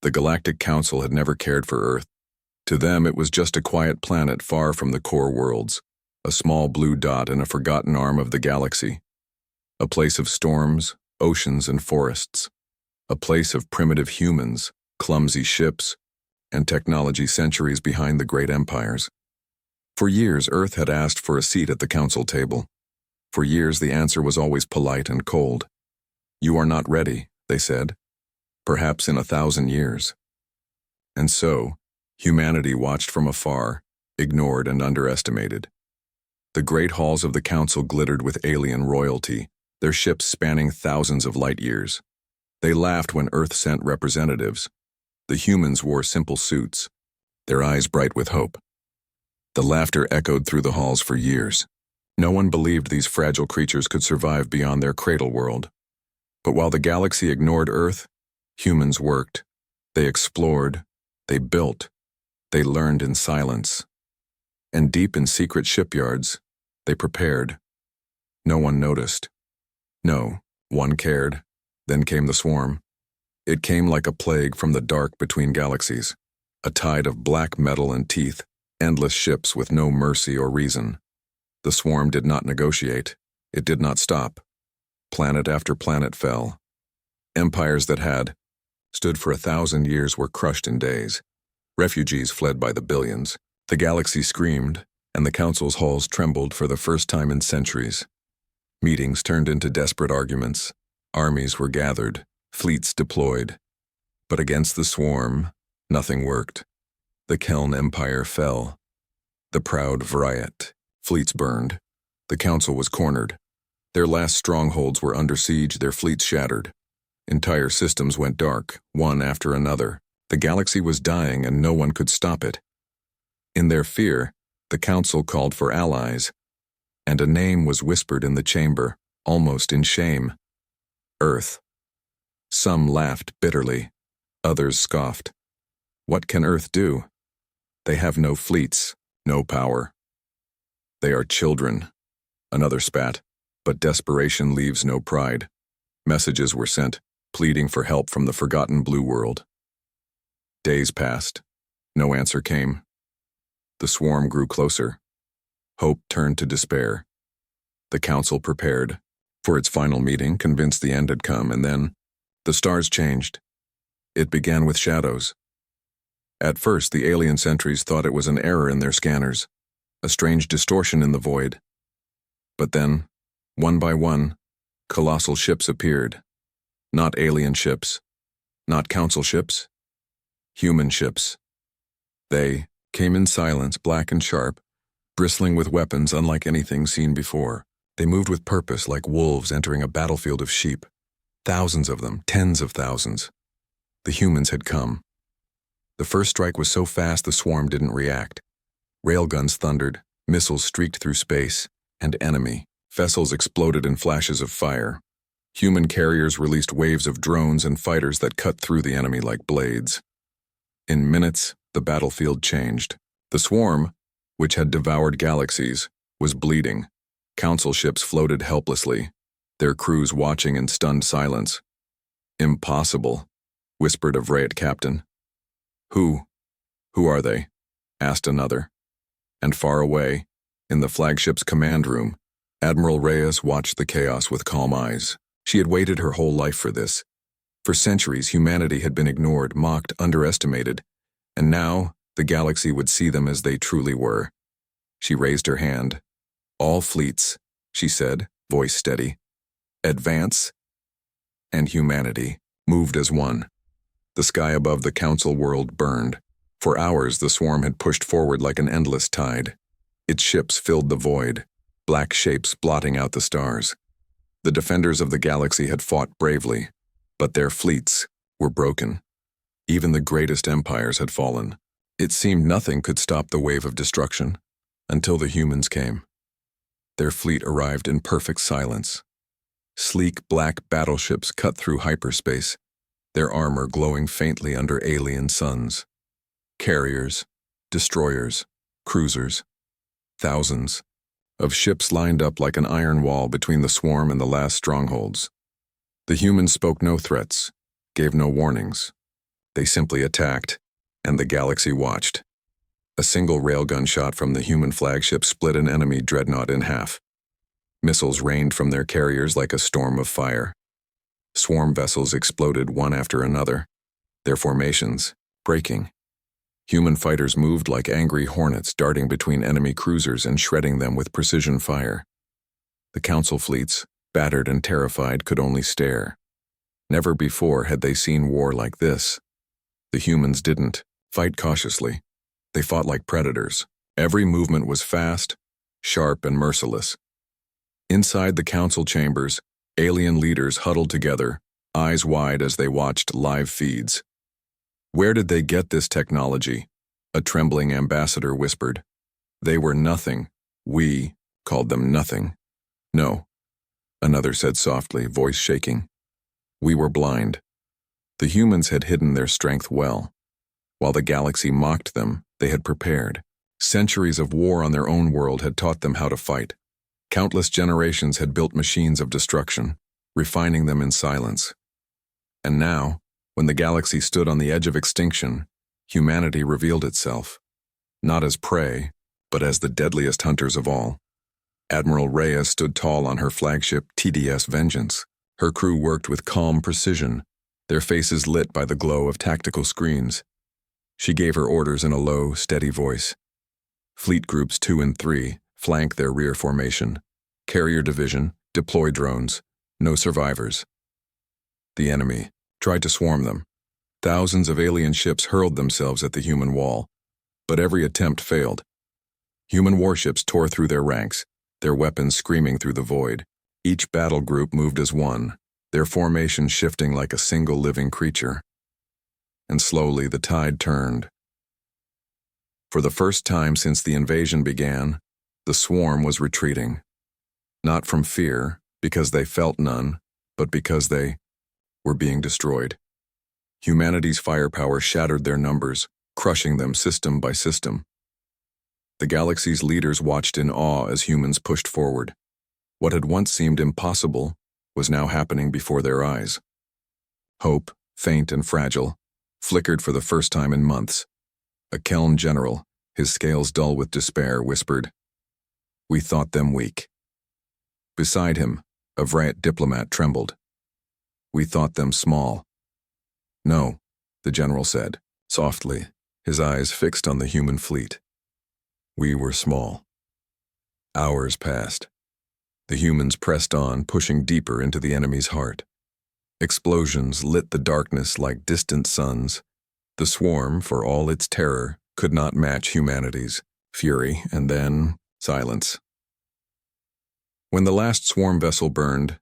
The Galactic Council had never cared for Earth. To them, it was just a quiet planet far from the core worlds, a small blue dot in a forgotten arm of the galaxy. A place of storms, oceans, and forests. A place of primitive humans, clumsy ships, and technology centuries behind the great empires. For years, Earth had asked for a seat at the council table. For years, the answer was always polite and cold. "You are not ready," they said. "Perhaps in 1,000 years." And so, humanity watched from afar, ignored and underestimated. The great halls of the council glittered with alien royalty, their ships spanning thousands of light years. They laughed when Earth sent representatives. The humans wore simple suits, their eyes bright with hope. The laughter echoed through the halls for years. No one believed these fragile creatures could survive beyond their cradle world. But while the galaxy ignored Earth, humans worked. They explored, they built, they learned in silence. And deep in secret shipyards, they prepared. No one noticed. No, one cared. Then came the swarm. It came like a plague from the dark between galaxies, a tide of black metal and teeth, endless ships with no mercy or reason. The swarm did not negotiate. It did not stop. Planet after planet fell. Empires that had stood for 1,000 years were crushed in days. Refugees fled by the billions. The galaxy screamed, and the council's halls trembled for the first time in centuries. Meetings turned into desperate arguments. Armies were gathered, fleets deployed. But against the swarm, nothing worked. The Keln Empire fell. The proud Vriat. Fleets burned. The council was cornered. Their last strongholds were under siege, their fleets shattered. Entire systems went dark, one after another. The galaxy was dying and no one could stop it. In their fear, the council called for allies, and a name was whispered in the chamber, almost in shame. Earth. Some laughed bitterly. Others scoffed. What can Earth do? They have no fleets, no power. They are children. Another spat, but desperation leaves no pride. Messages were sent, pleading for help from the forgotten blue world. Days passed. No answer came. The swarm grew closer. Hope turned to despair. The council prepared for its final meeting, convinced the end had come, and then the stars changed. It began with shadows. At first, the alien sentries thought it was an error in their scanners, a strange distortion in the void. But then, one by one, colossal ships appeared. Not alien ships, not council ships, human ships. They came in silence, black and sharp, bristling with weapons unlike anything seen before. They moved with purpose like wolves entering a battlefield of sheep. Thousands of them, tens of thousands. The humans had come. The first strike was so fast the swarm didn't react. Railguns thundered, missiles streaked through space, and enemy vessels exploded in flashes of fire. Human carriers released waves of drones and fighters that cut through the enemy like blades. In minutes, the battlefield changed. The swarm, which had devoured galaxies, was bleeding. Council ships floated helplessly, their crews watching in stunned silence. "Impossible," whispered a Vriat captain. Who are they?" asked another. And far away, in the flagship's command room, Admiral Reyes watched the chaos with calm eyes. She had waited her whole life for this. For centuries, humanity had been ignored, mocked, underestimated, and now the galaxy would see them as they truly were. She raised her hand. "All fleets," she said, voice steady. "Advance." And humanity moved as one. The sky above the council world burned. For hours, the swarm had pushed forward like an endless tide. Its ships filled the void, black shapes blotting out the stars. The defenders of the galaxy had fought bravely, but their fleets were broken. Even the greatest empires had fallen. It seemed nothing could stop the wave of destruction, until the humans came. Their fleet arrived in perfect silence. Sleek black battleships cut through hyperspace, their armor glowing faintly under alien suns. Carriers, destroyers, cruisers, thousands of ships lined up like an iron wall between the swarm and the last strongholds. The humans spoke no threats, gave no warnings. They simply attacked, and the galaxy watched. A single railgun shot from the human flagship split an enemy dreadnought in half. Missiles rained from their carriers like a storm of fire. Swarm vessels exploded one after another, their formations breaking. Human fighters moved like angry hornets, darting between enemy cruisers and shredding them with precision fire. The Council fleets, battered and terrified, could only stare. Never before had they seen war like this. The humans didn't fight cautiously. They fought like predators. Every movement was fast, sharp, and merciless. Inside the council chambers, alien leaders huddled together, eyes wide as they watched live feeds. Where did they get this technology? A trembling ambassador whispered. They were nothing. We called them nothing. No, another said softly, voice shaking. We were blind. The humans had hidden their strength well. While the galaxy mocked them, they had prepared. Centuries of war on their own world had taught them how to fight. Countless generations had built machines of destruction, refining them in silence. And now, when the galaxy stood on the edge of extinction, humanity revealed itself, not as prey, but as the deadliest hunters of all. Admiral Reyes stood tall on her flagship TDS Vengeance. Her crew worked with calm precision, their faces lit by the glow of tactical screens. She gave her orders in a low, steady voice. Fleet Groups 2 and 3 flank their rear formation. Carrier Division, deploy drones. No survivors. The enemy tried to swarm them. Thousands of alien ships hurled themselves at the human wall, but every attempt failed. Human warships tore through their ranks, their weapons screaming through the void. Each battle group moved as one, their formation shifting like a single living creature. And slowly the tide turned. For the first time since the invasion began, the swarm was retreating. Not from fear, because they felt none, but because they were being destroyed. Humanity's firepower shattered their numbers, crushing them system by system. The galaxy's leaders watched in awe as humans pushed forward. What had once seemed impossible was now happening before their eyes. Hope, faint and fragile, flickered for the first time in months. A Keln general, his scales dull with despair, whispered, "We thought them weak." Beside him, a Vrayet diplomat trembled. "We thought them small." "No," the general said, softly, his eyes fixed on the human fleet. "We were small." Hours passed. The humans pressed on, pushing deeper into the enemy's heart. Explosions lit the darkness like distant suns. The swarm, for all its terror, could not match humanity's fury, and then silence. When the last swarm vessel burned,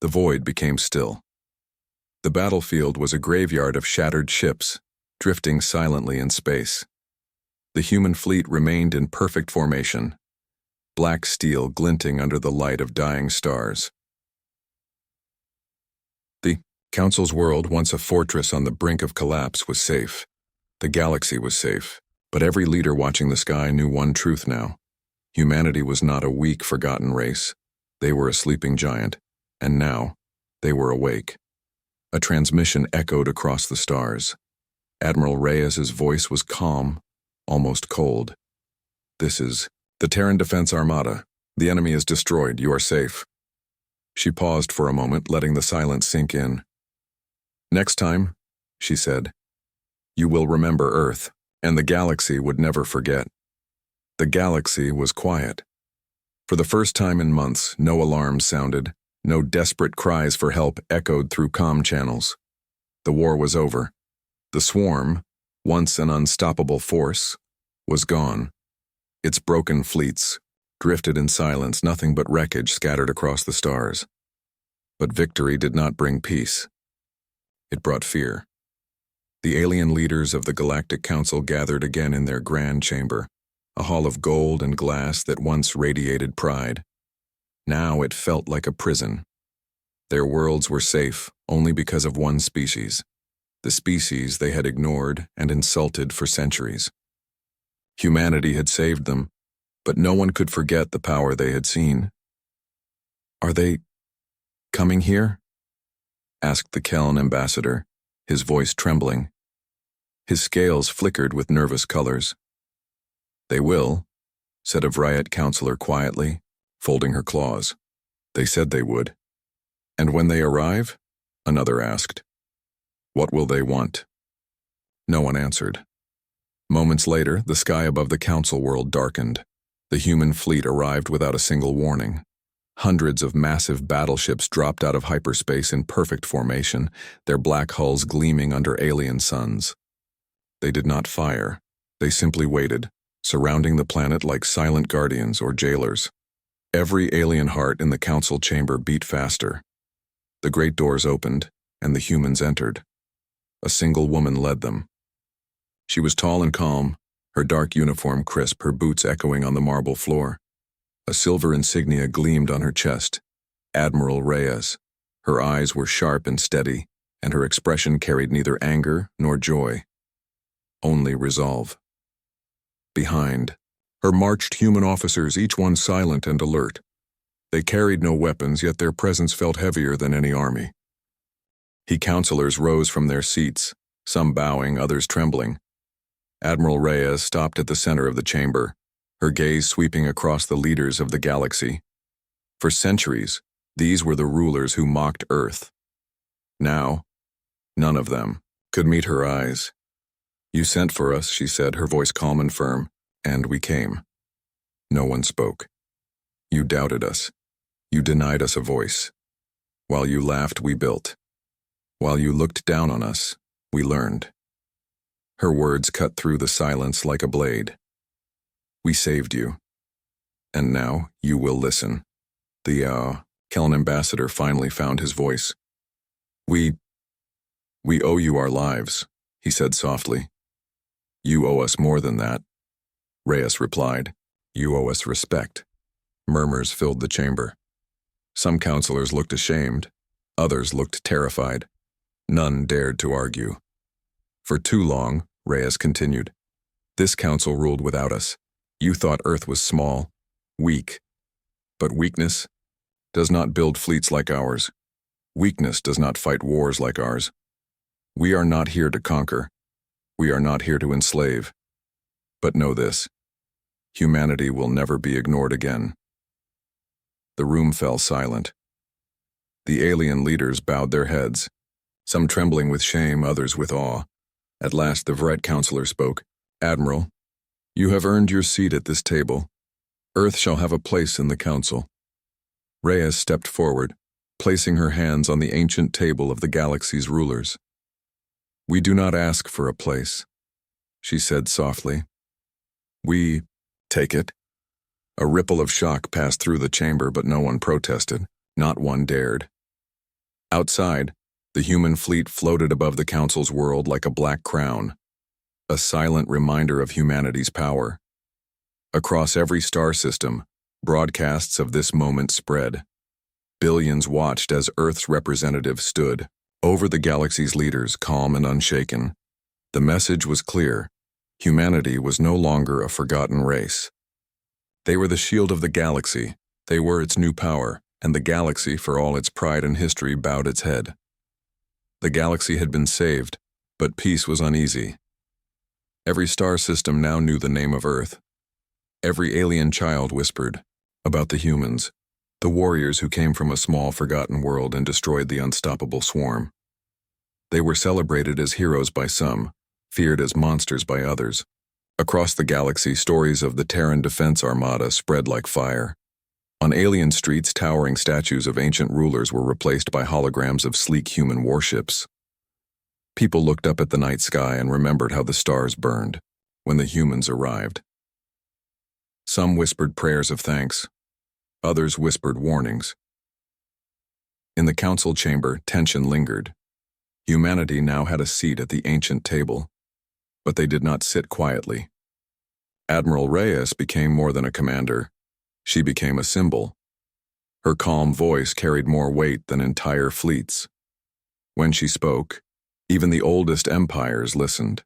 the void became still. The battlefield was a graveyard of shattered ships, drifting silently in space. The human fleet remained in perfect formation, black steel glinting under the light of dying stars. The Council's world, once a fortress on the brink of collapse, was safe. The galaxy was safe, but every leader watching the sky knew one truth now. Humanity was not a weak, forgotten race. They were a sleeping giant, and now they were awake. A transmission echoed across the stars. Admiral Reyes's voice was calm, almost cold. "This is the Terran Defense Armada. The enemy is destroyed. You are safe." She paused for a moment, letting the silence sink in. "Next time," she said, "you will remember Earth, and the galaxy would never forget." The galaxy was quiet. For the first time in months, no alarms sounded, no desperate cries for help echoed through comm channels. The war was over. The swarm, once an unstoppable force, was gone. Its broken fleets drifted in silence, nothing but wreckage scattered across the stars. But victory did not bring peace. It brought fear. The alien leaders of the Galactic Council gathered again in their grand chamber, a hall of gold and glass that once radiated pride. Now it felt like a prison. Their worlds were safe only because of one species, the species they had ignored and insulted for centuries. Humanity had saved them, but no one could forget the power they had seen. "Are they coming here?" asked the Keln ambassador, his voice trembling. His scales flickered with nervous colors. "They will," said a Vriat counselor quietly, folding her claws. "They said they would." "And when they arrive?" another asked. "What will they want?" No one answered. Moments later, the sky above the council world darkened. The human fleet arrived without a single warning. Hundreds of massive battleships dropped out of hyperspace in perfect formation, their black hulls gleaming under alien suns. They did not fire. They simply waited, surrounding the planet like silent guardians or jailers. Every alien heart in the council chamber beat faster. The great doors opened, and the humans entered. A single woman led them. She was tall and calm, her dark uniform crisp, her boots echoing on the marble floor. A silver insignia gleamed on her chest. Admiral Reyes. Her eyes were sharp and steady, and her expression carried neither anger nor joy. Only resolve. Behind her marched human officers, each one silent and alert. They carried no weapons, yet their presence felt heavier than any army. Counselors rose from their seats, some bowing, others trembling. Admiral Reyes stopped at the center of the chamber, her gaze sweeping across the leaders of the galaxy. For centuries, these were the rulers who mocked Earth. Now, none of them could meet her eyes. "You sent for us," she said, her voice calm and firm, "and we came." No one spoke. "You doubted us. You denied us a voice. While you laughed, we built. While you looked down on us, we learned." Her words cut through the silence like a blade. "We saved you. And now you will listen." The Kellan ambassador finally found his voice. We owe you our lives," he said softly. "You owe us more than that," Reyes replied. "You owe us respect." Murmurs filled the chamber. Some counselors looked ashamed. Others looked terrified. None dared to argue. "For too long," Reyes continued, "this council ruled without us. You thought Earth was small, weak. But weakness does not build fleets like ours. Weakness does not fight wars like ours. We are not here to conquer. We are not here to enslave. But know this: humanity will never be ignored again." The room fell silent. The alien leaders bowed their heads, some trembling with shame, others with awe. At last the Vriat counselor spoke. "Admiral, you have earned your seat at this table. Earth shall have a place in the council." Reyes stepped forward, placing her hands on the ancient table of the galaxy's rulers. "We do not ask for a place," she said softly. "We take it." A ripple of shock passed through the chamber, but no one protested. Not one dared. Outside, the human fleet floated above the council's world like a black crown, a silent reminder of humanity's power. Across every star system, broadcasts of this moment spread. Billions watched as Earth's representatives stood over the galaxy's leaders, calm and unshaken. The message was clear: humanity was no longer a forgotten race. They were the shield of the galaxy, they were its new power, and the galaxy, for all its pride and history, bowed its head. The galaxy had been saved, but peace was uneasy. Every star system now knew the name of Earth. Every alien child whispered about the humans, the warriors who came from a small, forgotten world and destroyed the unstoppable swarm. They were celebrated as heroes by some, feared as monsters by others. Across the galaxy, stories of the Terran Defense Armada spread like fire. On alien streets, towering statues of ancient rulers were replaced by holograms of sleek human warships. People looked up at the night sky and remembered how the stars burned when the humans arrived. Some whispered prayers of thanks. Others whispered warnings. In the council chamber, tension lingered. Humanity now had a seat at the ancient table, but they did not sit quietly. Admiral Reyes became more than a commander. She became a symbol. Her calm voice carried more weight than entire fleets. When she spoke, even the oldest empires listened.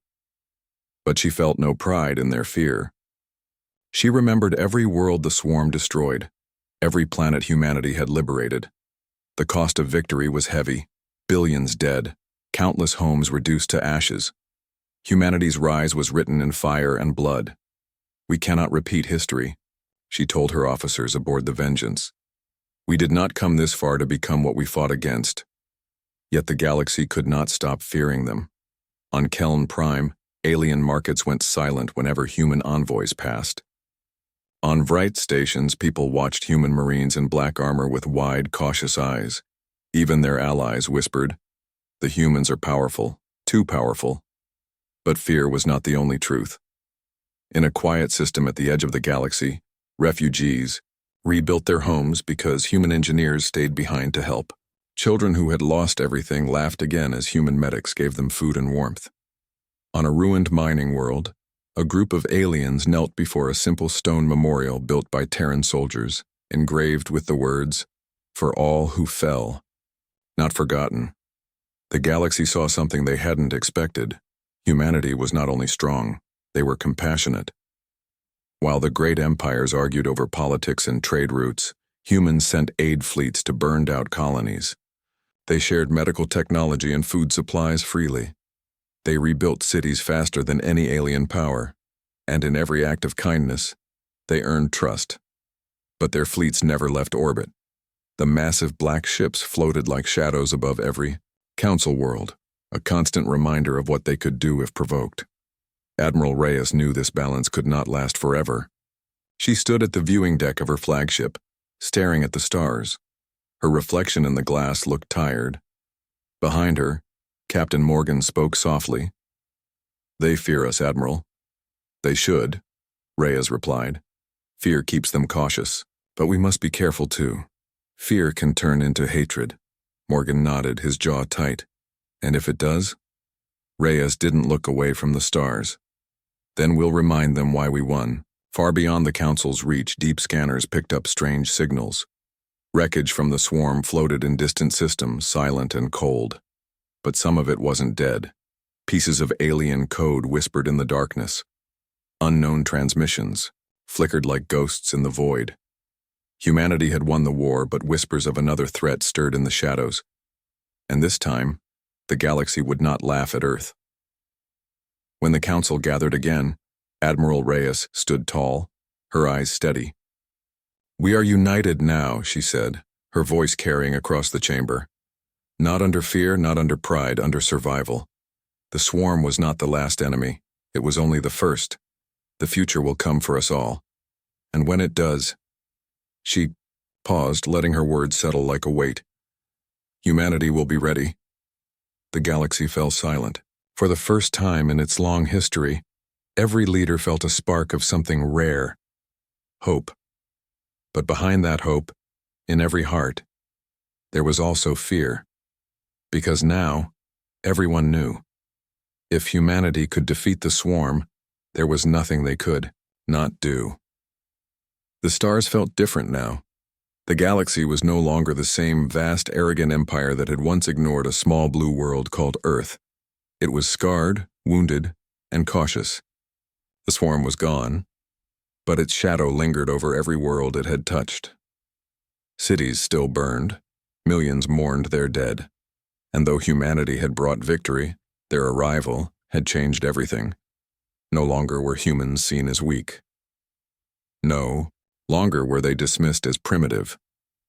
But she felt no pride in their fear. She remembered every world the swarm destroyed, every planet humanity had liberated. The cost of victory was heavy, billions dead, countless homes reduced to ashes. Humanity's rise was written in fire and blood. We cannot repeat history, she told her officers aboard the Vengeance. We did not come this far to become what we fought against. Yet the galaxy could not stop fearing them. On Keln Prime, alien markets went silent whenever human envoys passed. On Vrite stations, people watched human marines in black armor with wide, cautious eyes. Even their allies whispered, "The humans are powerful, too powerful." But fear was not the only truth. In a quiet system at the edge of the galaxy, refugees rebuilt their homes because human engineers stayed behind to help. Children who had lost everything laughed again as human medics gave them food and warmth. On a ruined mining world, a group of aliens knelt before a simple stone memorial built by Terran soldiers, engraved with the words, "For all who fell, not forgotten." The galaxy saw something they hadn't expected. Humanity was not only strong, they were compassionate. While the great empires argued over politics and trade routes, humans sent aid fleets to burned-out colonies. They shared medical technology and food supplies freely. They rebuilt cities faster than any alien power, and in every act of kindness, they earned trust. But their fleets never left orbit. The massive black ships floated like shadows above every council world, a constant reminder of what they could do if provoked. Admiral Reyes knew this balance could not last forever. She stood at the viewing deck of her flagship, staring at the stars. Her reflection in the glass looked tired. Behind her, Captain Morgan spoke softly. "They fear us, Admiral." "They should," Reyes replied. "Fear keeps them cautious, but we must be careful too. Fear can turn into hatred." Morgan nodded, his jaw tight. "And if it does?" Reyes didn't look away from the stars. "Then we'll remind them why we won." Far beyond the Council's reach, deep scanners picked up strange signals. Wreckage from the swarm floated in distant systems, silent and cold. But some of it wasn't dead. Pieces of alien code whispered in the darkness. Unknown transmissions flickered like ghosts in the void. Humanity had won the war, but whispers of another threat stirred in the shadows. And this time, the galaxy would not laugh at Earth. When the Council gathered again, Admiral Reyes stood tall, her eyes steady. "We are united now," she said, her voice carrying across the chamber. "Not under fear, not under pride, under survival. The swarm was not the last enemy. It was only the first. The future will come for us all. And when it does..." She paused, letting her words settle like a weight. "Humanity will be ready." The galaxy fell silent. For the first time in its long history, every leader felt a spark of something rare. Hope. But behind that hope, in every heart, there was also fear. Because now, everyone knew. If humanity could defeat the swarm, there was nothing they could not do. The stars felt different now. The galaxy was no longer the same vast, arrogant empire that had once ignored a small blue world called Earth. It was scarred, wounded, and cautious. The swarm was gone, but its shadow lingered over every world it had touched. Cities still burned, millions mourned their dead, and though humanity had brought victory, their arrival had changed everything. No longer were humans seen as weak. No longer were they dismissed as primitive.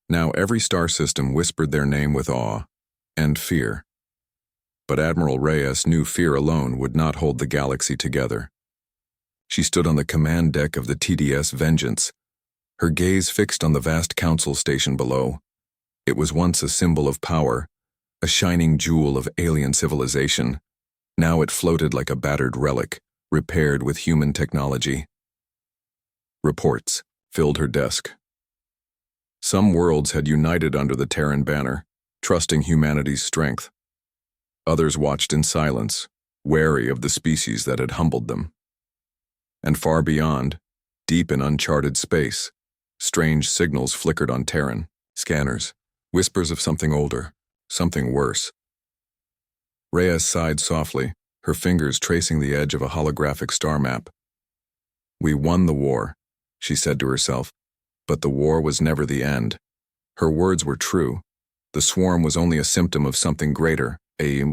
Now every star system whispered their name with awe and fear. But Admiral Reyes knew fear alone would not hold the galaxy together. She stood on the command deck of the TDS Vengeance, her gaze fixed on the vast council station below. It was once a symbol of power, a shining jewel of alien civilization. Now it floated like a battered relic, repaired with human technology. Reports filled her desk. Some worlds had united under the Terran banner, trusting humanity's strength. Others watched in silence, wary of the species that had humbled them. And far beyond, deep in uncharted space, strange signals flickered on Terran scanners, whispers of something older, something worse. Reyes sighed softly, her fingers tracing the edge of a holographic star map. "We won the war," she said to herself, but the war was never the end. Her words were true. The swarm was only a symptom of something greater, a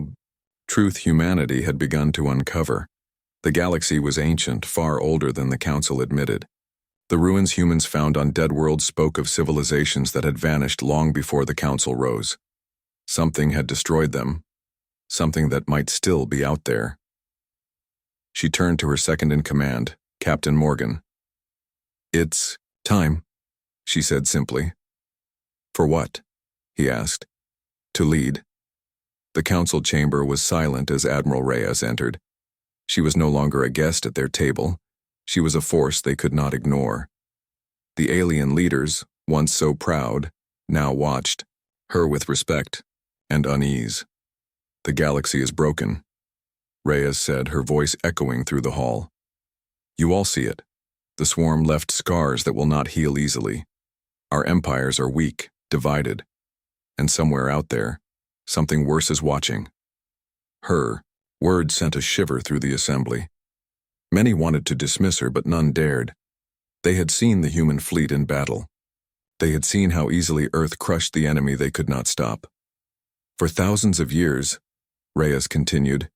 Truth humanity had begun to uncover. The galaxy was ancient, far older than the Council admitted. The ruins humans found on dead worlds spoke of civilizations that had vanished long before the Council rose. Something had destroyed them, something that might still be out there. She turned to her second-in-command, Captain Morgan. "It's time," she said simply. "For what?" he asked. "To lead." The council chamber was silent as Admiral Reyes entered. She was no longer a guest at their table. She was a force they could not ignore. The alien leaders, once so proud, now watched, her with respect and unease. "The galaxy is broken," Reyes said, her voice echoing through the hall. "You all see it. The swarm left scars that will not heal easily. Our empires are weak, divided, and somewhere out there, something worse is watching." Her words sent a shiver through the assembly. Many wanted to dismiss her, but none dared. They had seen the human fleet in battle. They had seen how easily Earth crushed the enemy they could not stop. "For thousands of years," Reyes continued,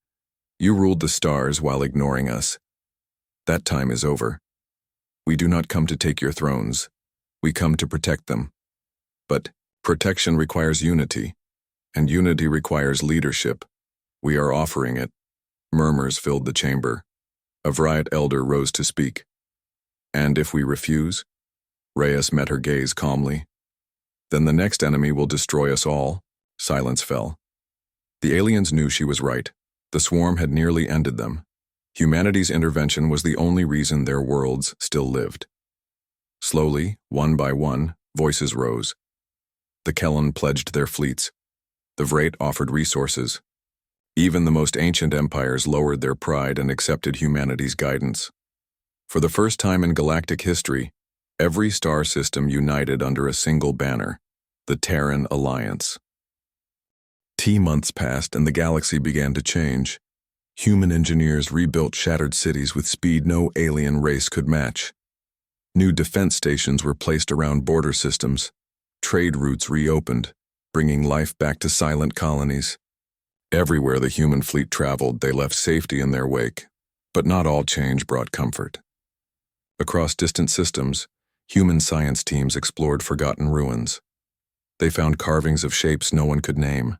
"you ruled the stars while ignoring us. That time is over. We do not come to take your thrones. We come to protect them. But protection requires unity, and unity requires leadership. We are offering it." Murmurs filled the chamber. A Vriat elder rose to speak. "And if we refuse?" Reyes met her gaze calmly. "Then the next enemy will destroy us all." Silence fell. The aliens knew she was right. The swarm had nearly ended them. Humanity's intervention was the only reason their worlds still lived. Slowly, one by one, voices rose. The Kellen pledged their fleets. The Vriat offered resources. Even the most ancient empires lowered their pride and accepted humanity's guidance. For the first time in galactic history, every star system united under a single banner, the Terran Alliance. Months passed and the galaxy began to change. Human engineers rebuilt shattered cities with speed no alien race could match. New defense stations were placed around border systems. Trade routes reopened, bringing life back to silent colonies. Everywhere the human fleet traveled, they left safety in their wake, but not all change brought comfort. Across distant systems, human science teams explored forgotten ruins. They found carvings of shapes no one could name,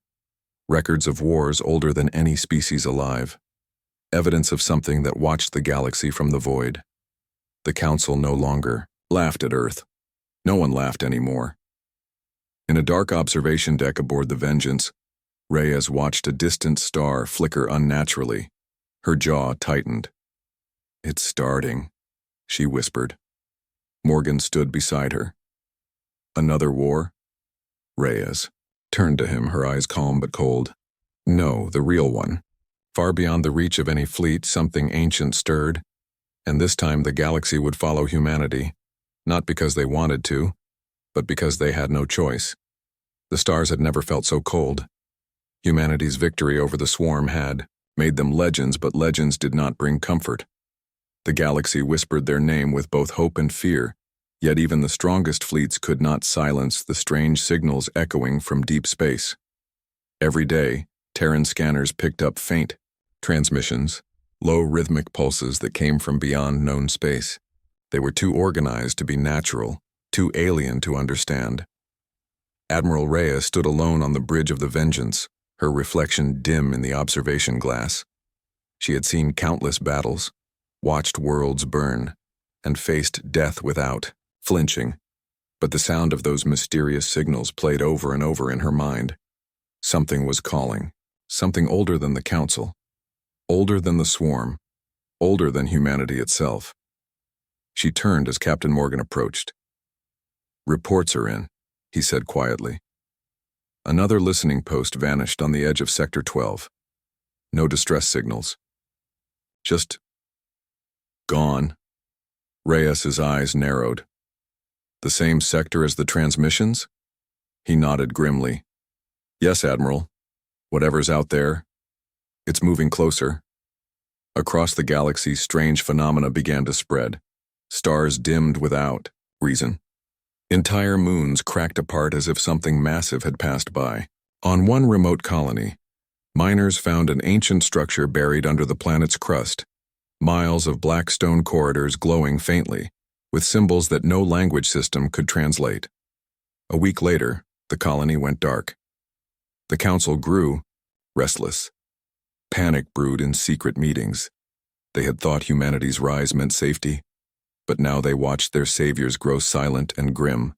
records of wars older than any species alive, evidence of something that watched the galaxy from the void. The Council no longer laughed at Earth. No one laughed anymore. In a dark observation deck aboard the Vengeance, Reyes watched a distant star flicker unnaturally. Her jaw tightened. "It's starting," she whispered. Morgan stood beside her. "Another war?" Reyes turned to him, her eyes calm but cold. "No, the real one. Far beyond the reach of any fleet, something ancient stirred, and this time the galaxy would follow humanity, not because they wanted to, but because they had no choice. The stars had never felt so cold. Humanity's victory over the swarm had made them legends, but legends did not bring comfort. The galaxy whispered their name with both hope and fear, yet even the strongest fleets could not silence the strange signals echoing from deep space. Every day, Terran scanners picked up faint transmissions, low rhythmic pulses that came from beyond known space. They were too organized to be natural, too alien to understand. Admiral Reyes stood alone on the bridge of the Vengeance, her reflection dim in the observation glass. She had seen countless battles, watched worlds burn, and faced death without flinching. But the sound of those mysterious signals played over and over in her mind. Something was calling, something older than the Council, older than the swarm, older than humanity itself. She turned as Captain Morgan approached. "Reports are in," he said quietly. Another listening post vanished on the edge of Sector 12. No distress signals. Just gone. Reyes's eyes narrowed. "The same sector as the transmissions?" He nodded grimly. "Yes, Admiral. Whatever's out there, it's moving closer." Across the galaxy, strange phenomena began to spread. Stars dimmed without reason. Entire moons cracked apart as if something massive had passed by. On one remote colony, Miners found an ancient structure buried under the planet's crust, miles of black stone corridors glowing faintly, with symbols that no language system could translate. A week later, the colony went dark. The council grew, restless. Panic brewed in secret meetings. They had thought humanity's rise meant safety, but now they watched their saviors grow silent and grim.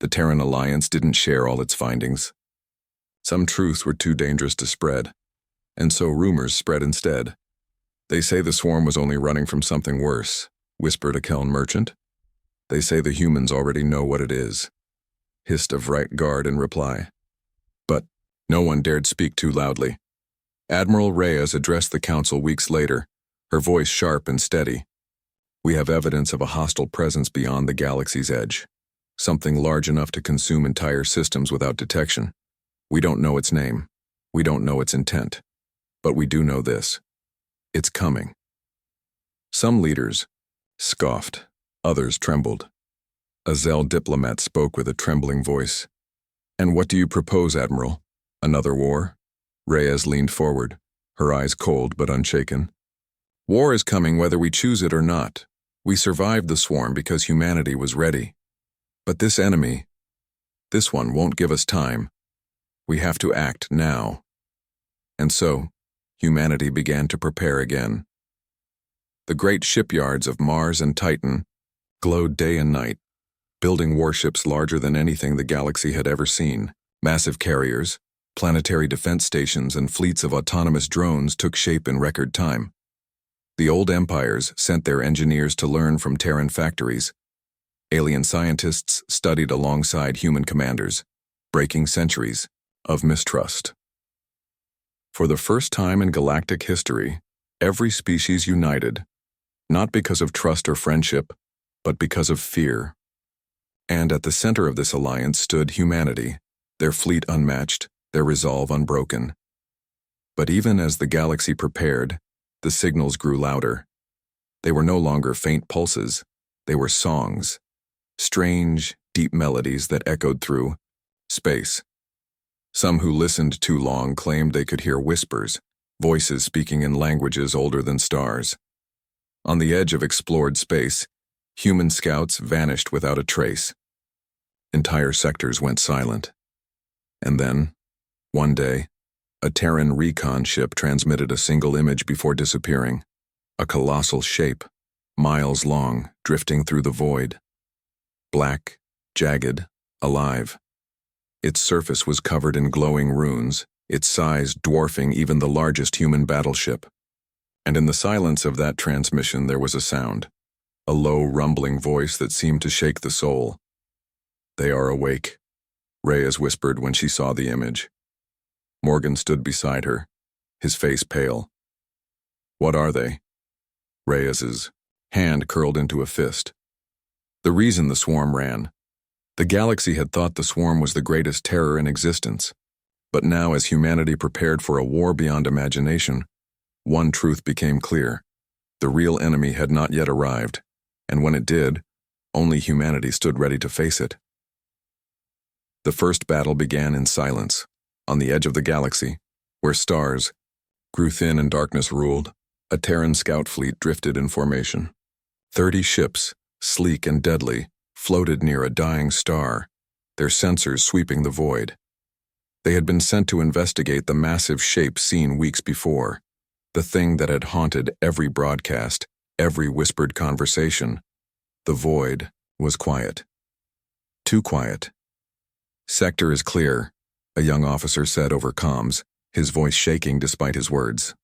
The Terran Alliance didn't share all its findings. Some truths were too dangerous to spread, and so rumors spread instead. They say the swarm was only running from something worse, whispered a Keln merchant. They say the humans already know what it is, hissed a Right Guard in reply. But no one dared speak too loudly. Admiral Reyes addressed the council weeks later, her voice sharp and steady. We have evidence of a hostile presence beyond the galaxy's edge, something large enough to consume entire systems without detection. We don't know its name. We don't know its intent. But we do know this. It's coming. Some leaders scoffed. Others trembled. A Zell diplomat spoke with a trembling voice. And what do you propose, Admiral? Another war? Reyes leaned forward, her eyes cold but unshaken. War is coming whether we choose it or not. We survived the swarm because humanity was ready. But this enemy, this one won't give us time. We have to act now. And so, humanity began to prepare again. The great shipyards of Mars and Titan glowed day and night, building warships larger than anything the galaxy had ever seen. Massive carriers, planetary defense stations, and fleets of autonomous drones took shape in record time. The old empires sent their engineers to learn from Terran factories. Alien scientists studied alongside human commanders, breaking centuries of mistrust. For the first time in galactic history, every species united, not because of trust or friendship, but because of fear. And at the center of this alliance stood humanity, their fleet unmatched, their resolve unbroken. But even as the galaxy prepared, the signals grew louder. They were no longer faint pulses, they were songs, strange, deep melodies that echoed through space. Some who listened too long claimed they could hear whispers, voices speaking in languages older than stars. On the edge of explored space, human scouts vanished without a trace. Entire sectors went silent. And then, one day, a Terran recon ship transmitted a single image before disappearing. A colossal shape, miles long, drifting through the void. Black, jagged, alive. Its surface was covered in glowing runes, its size dwarfing even the largest human battleship. And in the silence of that transmission there was a sound, a low, rumbling voice that seemed to shake the soul. They are awake, Reyes whispered when she saw the image. Morgan stood beside her, his face pale. What are they? Reyes's hand curled into a fist. The reason the swarm ran. The galaxy had thought the swarm was the greatest terror in existence. But now, as humanity prepared for a war beyond imagination, one truth became clear. The real enemy had not yet arrived, and when it did, only humanity stood ready to face it. The first battle began in silence, on the edge of the galaxy, where stars grew thin and darkness ruled. A Terran scout fleet drifted in formation. 30 ships, sleek and deadly, floated near a dying star, their sensors sweeping the void. They had been sent to investigate the massive shape seen weeks before, the thing that had haunted every broadcast, every whispered conversation. The void was quiet. Too quiet. Sector is clear, a young officer said over comms, his voice shaking despite his words.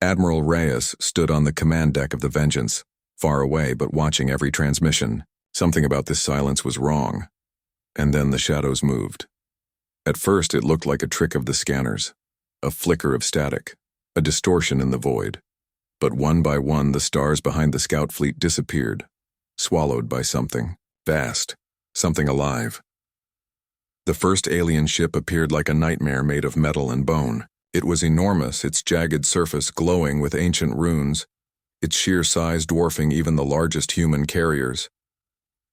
Admiral Reyes stood on the command deck of the Vengeance, far away but watching every transmission. Something about this silence was wrong. And then the shadows moved. At first it looked like a trick of the scanners, a flicker of static, a distortion in the void. But one by one the stars behind the scout fleet disappeared, swallowed by something vast, something alive. The first alien ship appeared like a nightmare made of metal and bone. It was enormous, its jagged surface glowing with ancient runes, its sheer size dwarfing even the largest human carriers.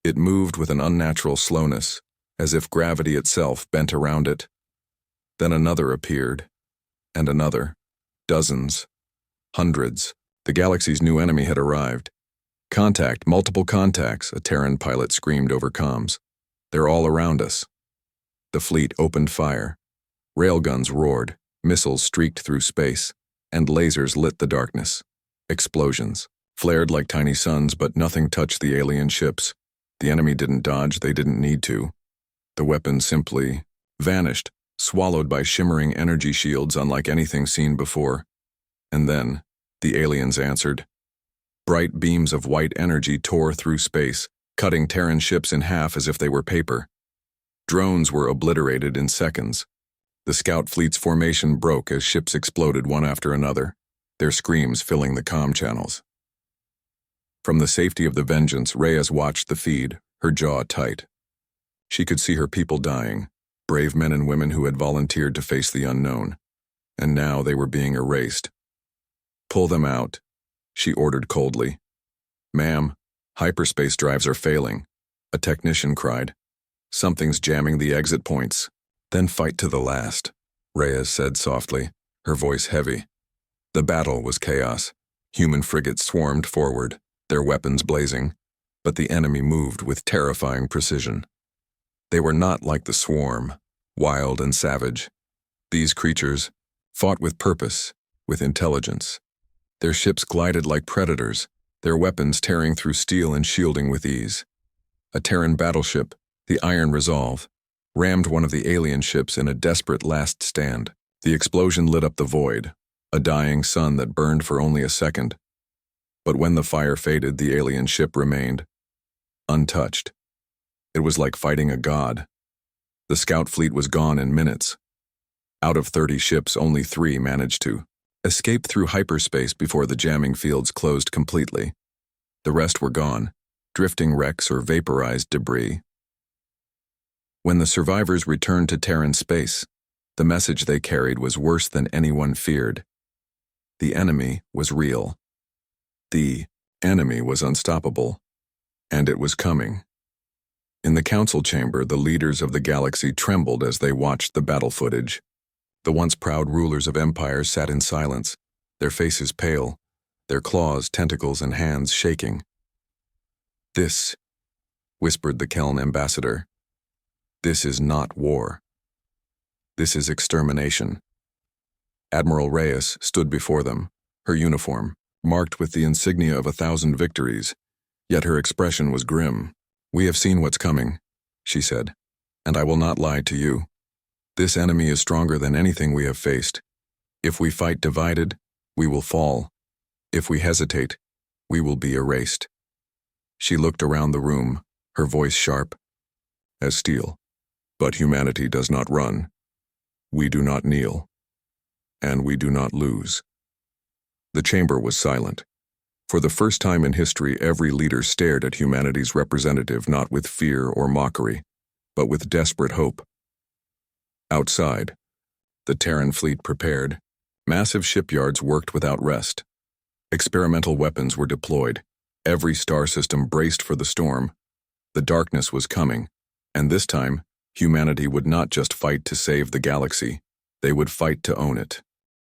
It moved with an unnatural slowness, as if gravity itself bent around it. Then another appeared, and another. Dozens. Hundreds. The galaxy's new enemy had arrived. Contact, multiple contacts, a Terran pilot screamed over comms. They're all around us. The fleet opened fire. Railguns roared, missiles streaked through space, and lasers lit the darkness. Explosions flared like tiny suns, but nothing touched the alien ships. The enemy didn't dodge, they didn't need to. The weapons simply vanished, swallowed by shimmering energy shields unlike anything seen before. And then, the aliens answered. Bright beams of white energy tore through space, cutting Terran ships in half as if they were paper. Drones were obliterated in seconds. The scout fleet's formation broke as ships exploded one after another, their screams filling the comm channels. From the safety of the Vengeance, Reyes watched the feed, her jaw tight. She could see her people dying, brave men and women who had volunteered to face the unknown, and now they were being erased. Pull them out, she ordered coldly. Ma'am, hyperspace drives are failing, a technician cried. Something's jamming the exit points. Then fight to the last, Reyes said softly, her voice heavy. The battle was chaos. Human frigates swarmed forward, their weapons blazing, but the enemy moved with terrifying precision. They were not like the swarm, wild and savage. These creatures fought with purpose, with intelligence. Their ships glided like predators, their weapons tearing through steel and shielding with ease. A Terran battleship, the Iron Resolve, rammed one of the alien ships in a desperate last stand. The explosion lit up the void, a dying sun that burned for only a second. But when the fire faded, the alien ship remained, untouched. It was like fighting a god. The scout fleet was gone in minutes. Out of 30 ships, only 3 managed to escape through hyperspace before the jamming fields closed completely. The rest were gone, drifting wrecks or vaporized debris. When the survivors returned to Terran space, the message they carried was worse than anyone feared. The enemy was real. The enemy was unstoppable, and it was coming. In the council chamber, the leaders of the galaxy trembled as they watched the battle footage. The once proud rulers of empires sat in silence, their faces pale, their claws, tentacles, and hands shaking. "This," whispered the Keln ambassador, "this is not war. This is extermination." Admiral Reyes stood before them, her uniform marked with the insignia of 1,000 victories, yet her expression was grim. "We have seen what's coming," she said, "and I will not lie to you. This enemy is stronger than anything we have faced. If we fight divided, we will fall. If we hesitate, we will be erased." She looked around the room, her voice sharp as steel. "But humanity does not run. We do not kneel. And we do not lose." The chamber was silent. For the first time in history, every leader stared at humanity's representative not with fear or mockery, but with desperate hope. Outside, the Terran fleet prepared. Massive shipyards worked without rest. Experimental weapons were deployed. Every star system braced for the storm. The darkness was coming, and this time, humanity would not just fight to save the galaxy, they would fight to own it.